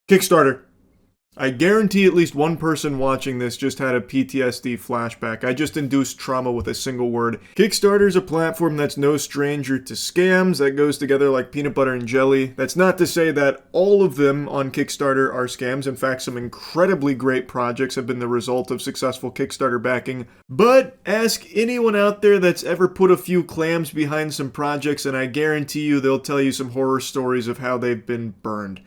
Kickstarter. I guarantee at least one person watching this just had a PTSD flashback. I just induced trauma with a single word. Kickstarter's a platform that's no stranger to scams, that goes together like peanut butter and jelly. That's not to say that all of them on Kickstarter are scams. In fact, some incredibly great projects have been the result of successful Kickstarter backing. But ask anyone out there that's ever put a few clams behind some projects, and I guarantee you they'll tell you some horror stories of how they've been burned.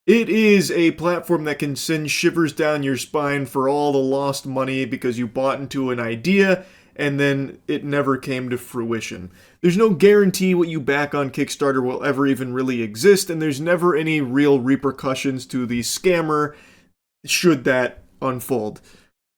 It is a platform that can send shivers down your spine for all the lost money because you bought into an idea and then it never came to fruition. There's no guarantee what you back on Kickstarter will ever even really exist, and there's never any real repercussions to the scammer should that unfold.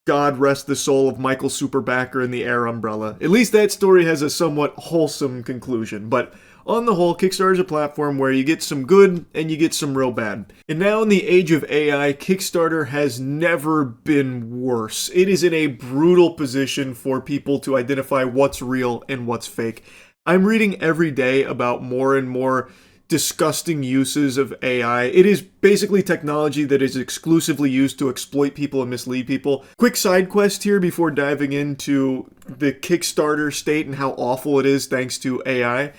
God rest the soul of Michael Superbacker and the Air Umbrella. At least that story has a somewhat wholesome conclusion, but on the whole, Kickstarter is a platform where you get some good and you get some real bad. And now in the age of AI, Kickstarter has never been worse. It is in a brutal position for people to identify what's real and what's fake. I'm reading every day about more and more disgusting uses of AI. It is basically technology that is exclusively used to exploit people and mislead people. Quick side quest here before diving into the Kickstarter state and how awful it is thanks to AI.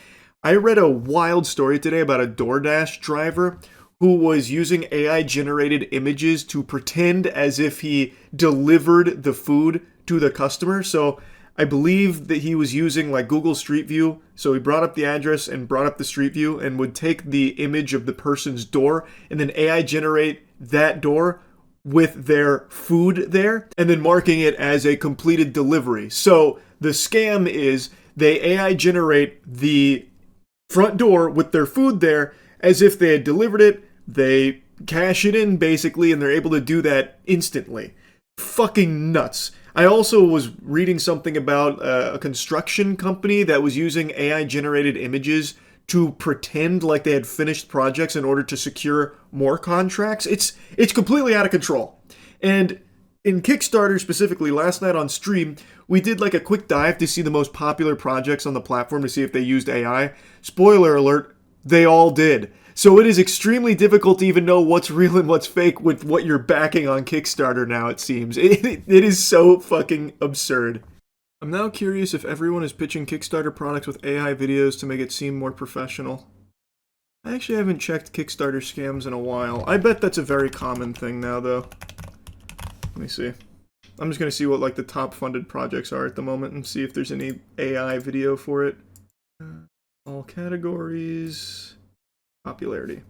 I read a wild story today about a DoorDash driver who was using AI-generated images to pretend as if he delivered the food to the customer. So I believe that he was using like Google Street View. So he brought up the address and brought up the Street View and would take the image of the person's door and then AI generate that door with their food there and then marking it as a completed delivery. So the scam is they AI generate the front door with their food there as if they had delivered it. They cash it in basically, and they're able to do that instantly. Fucking nuts. I also was reading something about a construction company that was using AI generated images to pretend like they had finished projects in order to secure more contracts. It's completely out of control. And in Kickstarter specifically, last night on stream, we did like a quick dive to see the most popular projects on the platform to see if they used AI. Spoiler alert, they all did. So it is extremely difficult to even know what's real and what's fake with what you're backing on Kickstarter now, it seems. It is so fucking absurd. I'm now curious if everyone is pitching Kickstarter products with AI videos to make it seem more professional. I actually haven't checked Kickstarter scams in a while. I bet that's a very common thing now, though. Let me see. I'm just going to see what like the top funded projects are at the moment and see if there's any AI video for it. All categories. Popularity.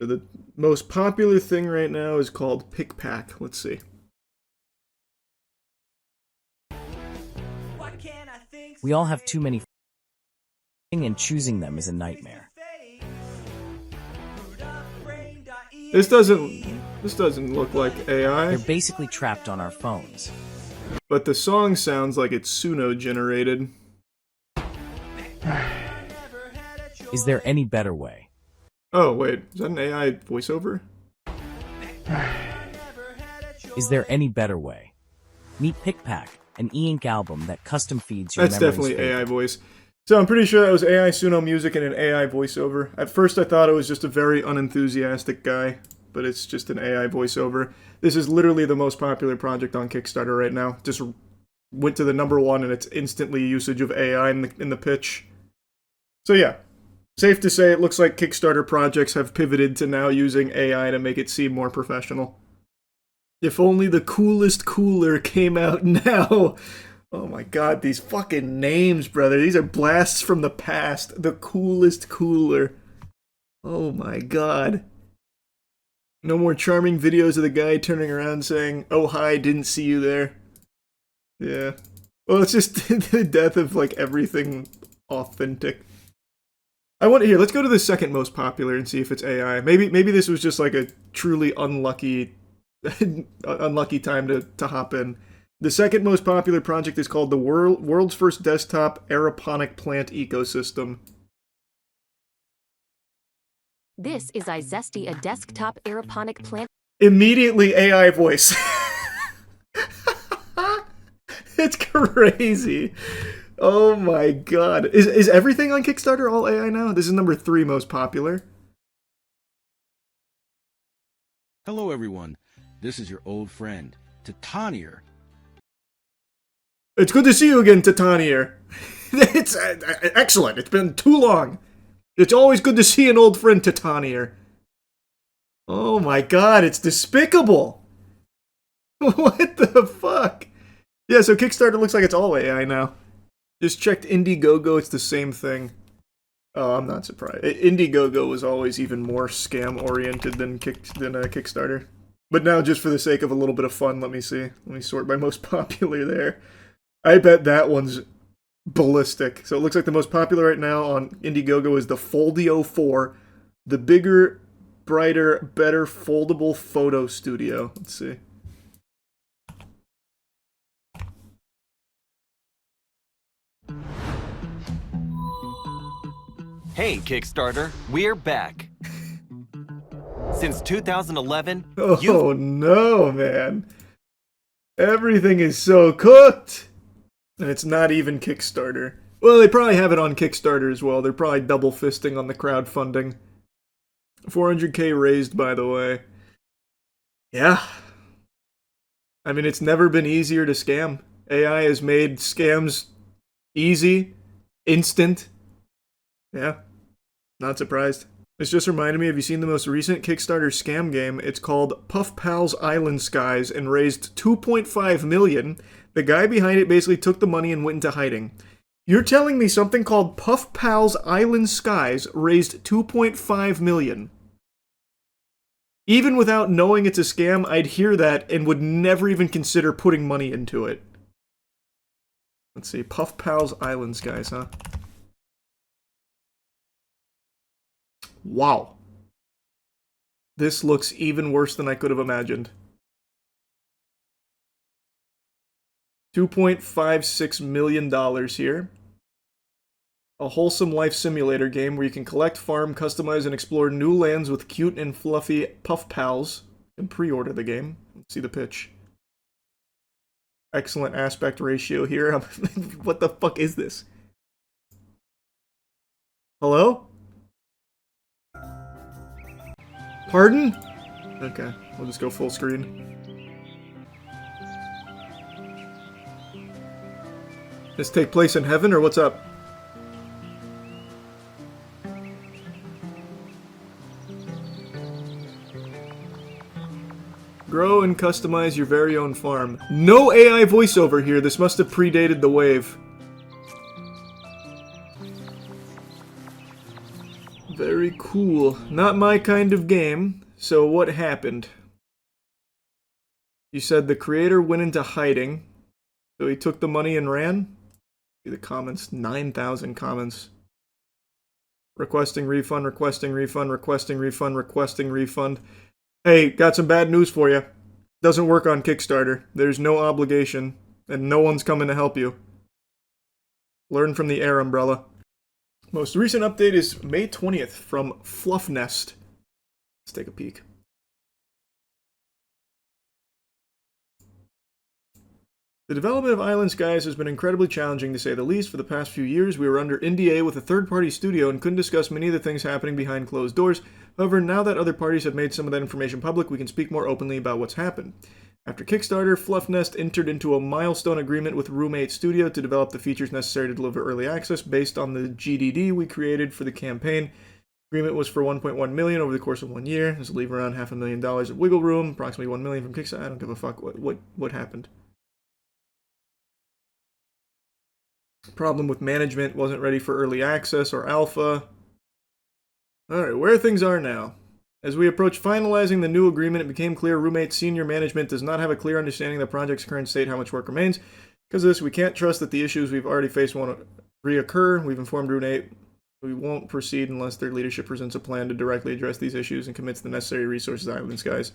So the most popular thing right now is called Pick Pack. Let's see. We all have too many and choosing them is a nightmare. This doesn't look like AI. They're basically trapped on our phones. But the song sounds like it's Suno generated. Is there any better way? Oh wait, is that an AI voiceover? Is there any better way? Meet PickPack, an e-ink album that custom feeds your That's definitely AI voice. So I'm pretty sure that was AI Suno music and an AI voiceover. At first I thought it was just a very unenthusiastic guy, but it's just an AI voiceover. This is literally the most popular project on Kickstarter right now. Just went to the #1 and it's instantly usage of AI in the pitch. So yeah, safe to say it looks like Kickstarter projects have pivoted to now using AI to make it seem more professional. If only the coolest cooler came out now. Oh my god, these fucking names, brother. These are blasts from the past. The coolest cooler. Oh my god. No more charming videos of the guy turning around saying, "Oh hi, didn't see you there." Yeah. Well, it's just the death of like everything authentic. I want to let's go to the second most popular and see if it's AI. Maybe this was just like a truly unlucky time to hop in. The second most popular project is called the World's First Desktop Aeroponic Plant Ecosystem. This is iZesty, a desktop aeroponic plant. Immediately AI voice. It's crazy. Oh my god. Is everything on Kickstarter all AI now? This is number 3 most popular. Hello, everyone. This is your old friend, Titanier. It's good to see you again, Titanier. It's excellent. It's been too long. It's always good to see an old friend, Titanier. Oh my god, it's despicable. What the fuck? Yeah, so Kickstarter looks like it's all AI now. Just checked Indiegogo, it's the same thing. Oh, I'm not surprised. Indiegogo was always even more scam-oriented than Kickstarter. But now, just for the sake of a little bit of fun, let me see. Let me sort by most popular there. I bet that one's ballistic. So it looks like the most popular right now on Indiegogo is the Foldio 4, the bigger, brighter, better foldable photo studio. Let's see. Hey, Kickstarter, we're back. Since 2011, Oh no, man. Everything is so cooked. And it's not even Kickstarter. Well, they probably have it on Kickstarter as well. They're probably double fisting on the crowdfunding. 400k raised, by the way. Yeah. I mean, it's never been easier to scam. AI has made scams easy, instant. Yeah. Not surprised. This just reminded me, have you seen the most recent Kickstarter scam game? It's called Puff Pals Island Skies and raised $2.5 million. The guy behind it basically took the money and went into hiding. You're telling me something called Puff Pals Island Skies raised $2.5 million? Even without knowing it's a scam, I'd hear that and would never even consider putting money into it. Let's see, Puff Pals Island Skies, huh? Wow. This looks even worse than I could have imagined. $2.56 million here. A wholesome life simulator game where you can collect, farm, customize, and explore new lands with cute and fluffy puff pals. You can pre-order the game. Let's see the pitch. Excellent aspect ratio here. What the fuck is this? Hello? Pardon? Okay, we'll just go full screen. This take place in heaven, or what's up? Grow and customize your very own farm. No AI voiceover here. This must have predated the wave. Very cool. Not my kind of game. So what happened? You said the creator went into hiding. So he took the money and ran? See the comments. 9,000 comments. Requesting refund, requesting refund, requesting refund, requesting refund. Hey, got some bad news for you. Doesn't work on Kickstarter. There's no obligation, and no one's coming to help you. Learn from the air umbrella. Most recent update is May 20th from Fluffnest. Let's take a peek. The development of Island Skies has been incredibly challenging to say the least. For the past few years, we were under NDA with a third-party studio and couldn't discuss many of the things happening behind closed doors. However, now that other parties have made some of that information public, we can speak more openly about what's happened. After Kickstarter, Fluffnest entered into a milestone agreement with Roommate Studio to develop the features necessary to deliver early access based on the GDD we created for the campaign. Agreement was for $1.1 million over the course of 1 year. This will leave around $500,000 of wiggle room, approximately $1 million from Kickstarter. I don't give a fuck what happened. Problem with management, wasn't ready for early access or alpha. Alright, where things are now. As we approach finalizing the new agreement, it became clear Roommate's senior management does not have a clear understanding of the project's current state, how much work remains. Because of this, we can't trust that the issues we've already faced won't reoccur. We've informed Roommate we won't proceed unless their leadership presents a plan to directly address these issues and commits the necessary resources to Island Skies.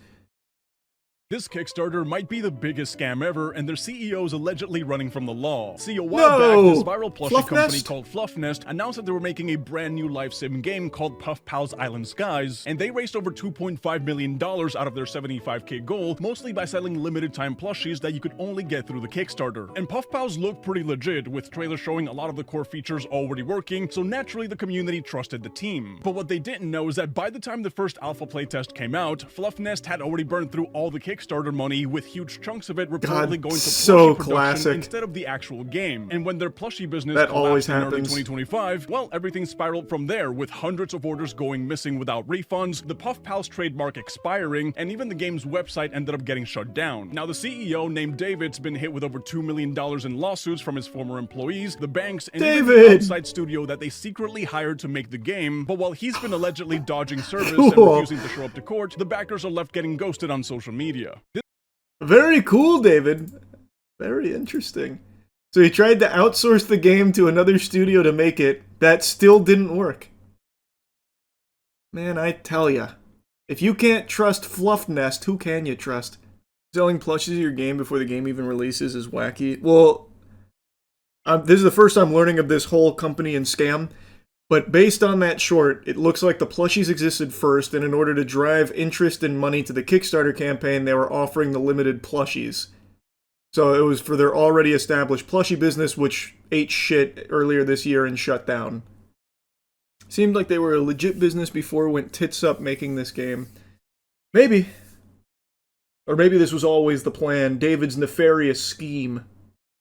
This Kickstarter might be the biggest scam ever, and their CEO is allegedly running from the law. See, a while back, this viral plushie Fluff company Nest? called Fluff Nest announced that they were making a brand new life sim game called Puff Pals Island Skies, and they raised over $2.5 million out of their $75K goal, mostly by selling limited time plushies that you could only get through the Kickstarter. And Puff Pals looked pretty legit, with trailers showing a lot of the core features already working, so naturally the community trusted the team. But what they didn't know is that by the time the first alpha playtest came out, Fluff Nest had already burned through all the Kickstarter money, with huge chunks of it reportedly going to so plushie production classic. instead of the actual game. And when their plushie business That collapsed always in early happens. 2025, well, everything spiraled from there, with hundreds of orders going missing without refunds, the Puff Pals trademark expiring, and even the game's website ended up getting shut down. Now, the CEO, named David's been hit with over $2 million in lawsuits from his former employees, the banks, and even the David! outside studio that they secretly hired to make the game. But while he's been allegedly dodging service Cool. and refusing to show up to court, the backers are left getting ghosted on social media. Very cool, David. Very interesting. So he tried to outsource the game to another studio to make it. That still didn't work. Man, I tell ya. If you can't trust Fluff Nest, who can you trust? Selling plushies of your game before the game even releases is wacky. Well, this is the first I'm learning of this whole company and scam. But based on that short, it looks like the plushies existed first, and in order to drive interest and money to the Kickstarter campaign, they were offering the limited plushies. So it was for their already established plushie business, which ate shit earlier this year and shut down. Seemed like they were a legit business before it went tits up making this game. Maybe. Or maybe this was always the plan, David's nefarious scheme.